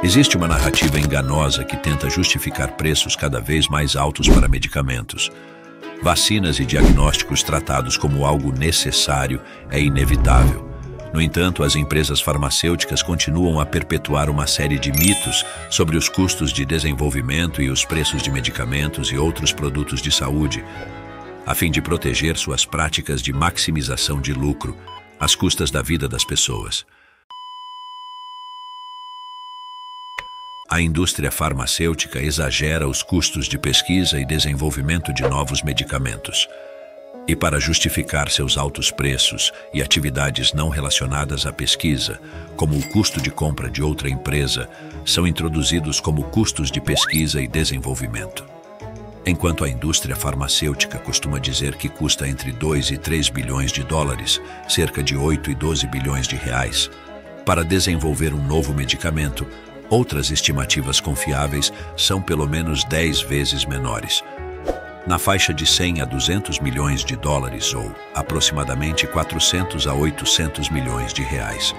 Existe uma narrativa enganosa que tenta justificar preços cada vez mais altos para medicamentos. Vacinas e diagnósticos tratados como algo necessário é inevitável. No entanto, as empresas farmacêuticas continuam a perpetuar uma série de mitos sobre os custos de desenvolvimento e os preços de medicamentos e outros produtos de saúde, a fim de proteger suas práticas de maximização de lucro às custas da vida das pessoas. A indústria farmacêutica exagera os custos de pesquisa e desenvolvimento de novos medicamentos. E para justificar seus altos preços e atividades não relacionadas à pesquisa, como o custo de compra de outra empresa, são introduzidos como custos de pesquisa e desenvolvimento. Enquanto a indústria farmacêutica costuma dizer que custa entre 2 e 3 bilhões de dólares, cerca de 8 e 12 bilhões de reais, para desenvolver um novo medicamento, outras estimativas confiáveis são pelo menos 10 vezes menores, na faixa de 100 a 200 milhões de dólares ou aproximadamente 400 a 800 milhões de reais.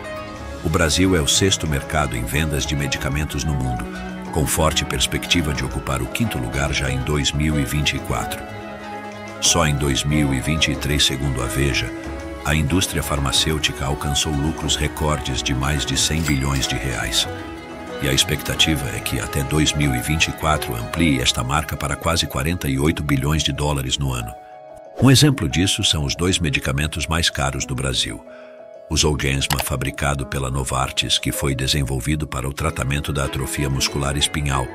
O Brasil é o 6º mercado em vendas de medicamentos no mundo, com forte perspectiva de ocupar o 5º lugar já em 2024. Só em 2023, segundo a Veja, a indústria farmacêutica alcançou lucros recordes de mais de 100 bilhões de reais. E a expectativa é que até 2024 amplie esta marca para quase 48 bilhões de dólares no ano. Um exemplo disso são os 2 medicamentos mais caros do Brasil. O Zolgensma, fabricado pela Novartis, que foi desenvolvido para o tratamento da atrofia muscular espinhal,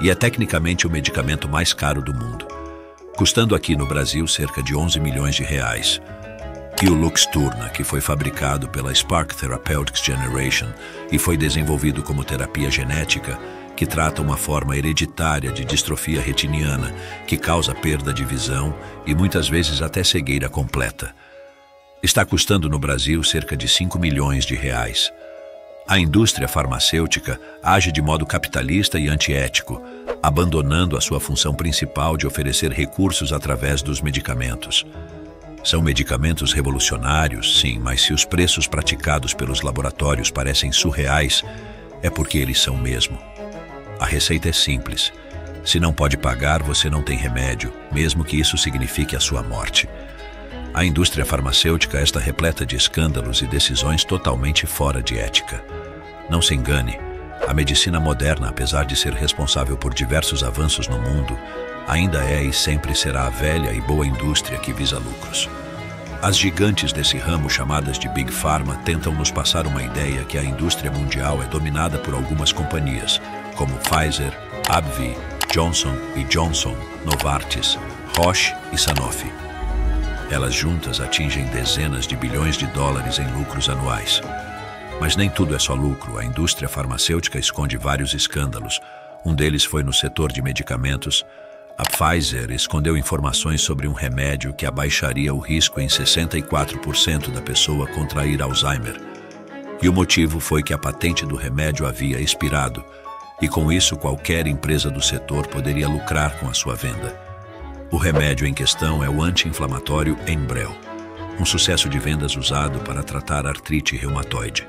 e é tecnicamente o medicamento mais caro do mundo, custando aqui no Brasil cerca de 11 milhões de reais. E o Luxturna, que foi fabricado pela Spark Therapeutics Generation e foi desenvolvido como terapia genética, que trata uma forma hereditária de distrofia retiniana que causa perda de visão e muitas vezes até cegueira completa. Está custando no Brasil cerca de 5 milhões de reais. A indústria farmacêutica age de modo capitalista e antiético, abandonando a sua função principal de oferecer recursos através dos medicamentos. São medicamentos revolucionários, sim, mas se os preços praticados pelos laboratórios parecem surreais, é porque eles são mesmo. A receita é simples. Se não pode pagar, você não tem remédio, mesmo que isso signifique a sua morte. A indústria farmacêutica está repleta de escândalos e decisões totalmente fora de ética. Não se engane, a medicina moderna, apesar de ser responsável por diversos avanços no mundo, ainda é e sempre será a velha e boa indústria que visa lucros. As gigantes desse ramo, chamadas de Big Pharma, tentam nos passar uma ideia que a indústria mundial é dominada por algumas companhias, como Pfizer, AbbVie, Johnson & Johnson, Novartis, Roche e Sanofi. Elas juntas atingem dezenas de bilhões de dólares em lucros anuais. Mas nem tudo é só lucro. A indústria farmacêutica esconde vários escândalos. Um deles foi no setor de medicamentos. A Pfizer escondeu informações sobre um remédio que abaixaria o risco em 64% da pessoa contrair Alzheimer. E o motivo foi que a patente do remédio havia expirado, e com isso qualquer empresa do setor poderia lucrar com a sua venda. O remédio em questão é o anti-inflamatório Enbrel, um sucesso de vendas usado para tratar artrite reumatoide.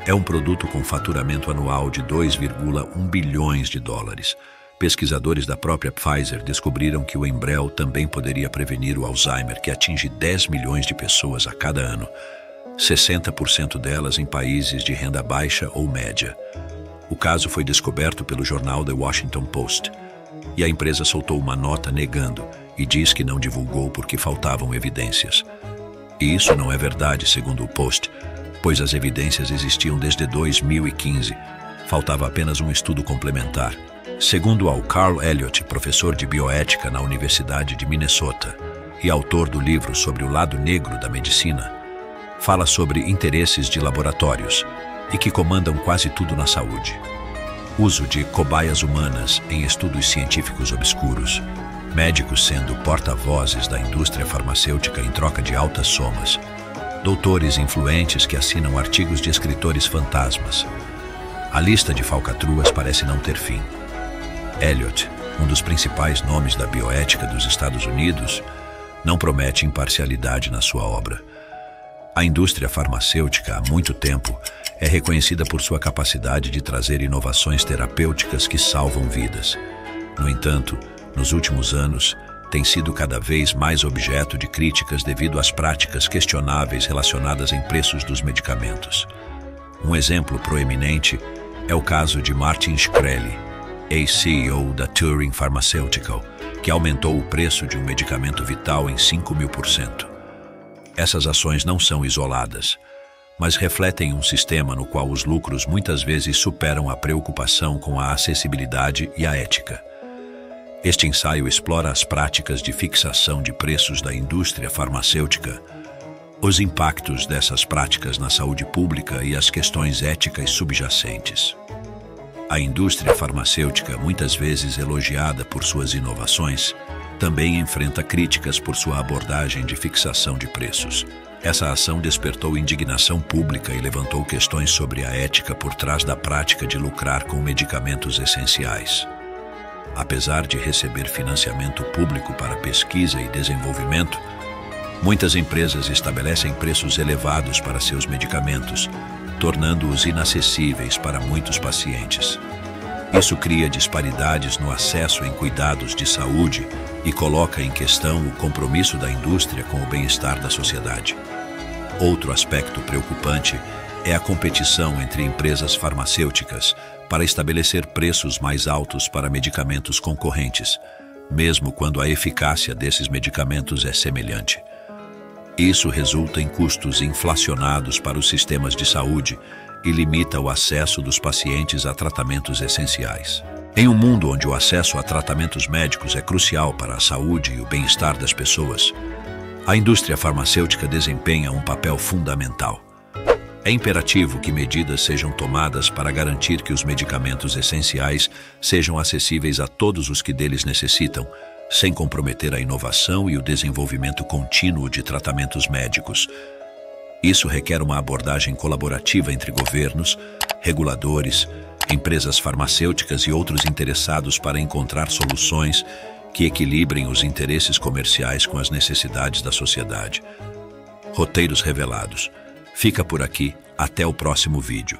É um produto com faturamento anual de 2,1 bilhões de dólares. Pesquisadores da própria Pfizer descobriram que o Enbrel também poderia prevenir o Alzheimer, que atinge 10 milhões de pessoas a cada ano, 60% delas em países de renda baixa ou média. O caso foi descoberto pelo jornal The Washington Post, e a empresa soltou uma nota negando e diz que não divulgou porque faltavam evidências. E isso não é verdade, segundo o Post, pois as evidências existiam desde 2015. Faltava apenas um estudo complementar. Segundo ao Carl Elliott, professor de bioética na Universidade de Minnesota e autor do livro sobre o lado negro da medicina, fala sobre interesses de laboratórios e que comandam quase tudo na saúde. Uso de cobaias humanas em estudos científicos obscuros, médicos sendo porta-vozes da indústria farmacêutica em troca de altas somas, doutores influentes que assinam artigos de escritores fantasmas. A lista de falcatruas parece não ter fim. Elliott, um dos principais nomes da bioética dos Estados Unidos, não promete imparcialidade na sua obra. A indústria farmacêutica, há muito tempo, é reconhecida por sua capacidade de trazer inovações terapêuticas que salvam vidas. No entanto, nos últimos anos, tem sido cada vez mais objeto de críticas devido às práticas questionáveis relacionadas em preços dos medicamentos. Um exemplo proeminente é o caso de Martin Shkreli, ex-CEO da Turing Pharmaceutical, que aumentou o preço de um medicamento vital em 5.000%. Essas ações não são isoladas, mas refletem um sistema no qual os lucros muitas vezes superam a preocupação com a acessibilidade e a ética. Este ensaio explora as práticas de fixação de preços da indústria farmacêutica, os impactos dessas práticas na saúde pública e as questões éticas subjacentes. A indústria farmacêutica, muitas vezes elogiada por suas inovações, também enfrenta críticas por sua abordagem de fixação de preços. Essa ação despertou indignação pública e levantou questões sobre a ética por trás da prática de lucrar com medicamentos essenciais. Apesar de receber financiamento público para pesquisa e desenvolvimento, muitas empresas estabelecem preços elevados para seus medicamentos, tornando-os inacessíveis para muitos pacientes. Isso cria disparidades no acesso em cuidados de saúde e coloca em questão o compromisso da indústria com o bem-estar da sociedade. Outro aspecto preocupante é a competição entre empresas farmacêuticas para estabelecer preços mais altos para medicamentos concorrentes, mesmo quando a eficácia desses medicamentos é semelhante. Isso resulta em custos inflacionados para os sistemas de saúde e limita o acesso dos pacientes a tratamentos essenciais. Em um mundo onde o acesso a tratamentos médicos é crucial para a saúde e o bem-estar das pessoas, a indústria farmacêutica desempenha um papel fundamental. É imperativo que medidas sejam tomadas para garantir que os medicamentos essenciais sejam acessíveis a todos os que deles necessitam, sem comprometer a inovação e o desenvolvimento contínuo de tratamentos médicos. Isso requer uma abordagem colaborativa entre governos, reguladores, empresas farmacêuticas e outros interessados para encontrar soluções que equilibrem os interesses comerciais com as necessidades da sociedade. Roteiros revelados. Fica por aqui, até o próximo vídeo.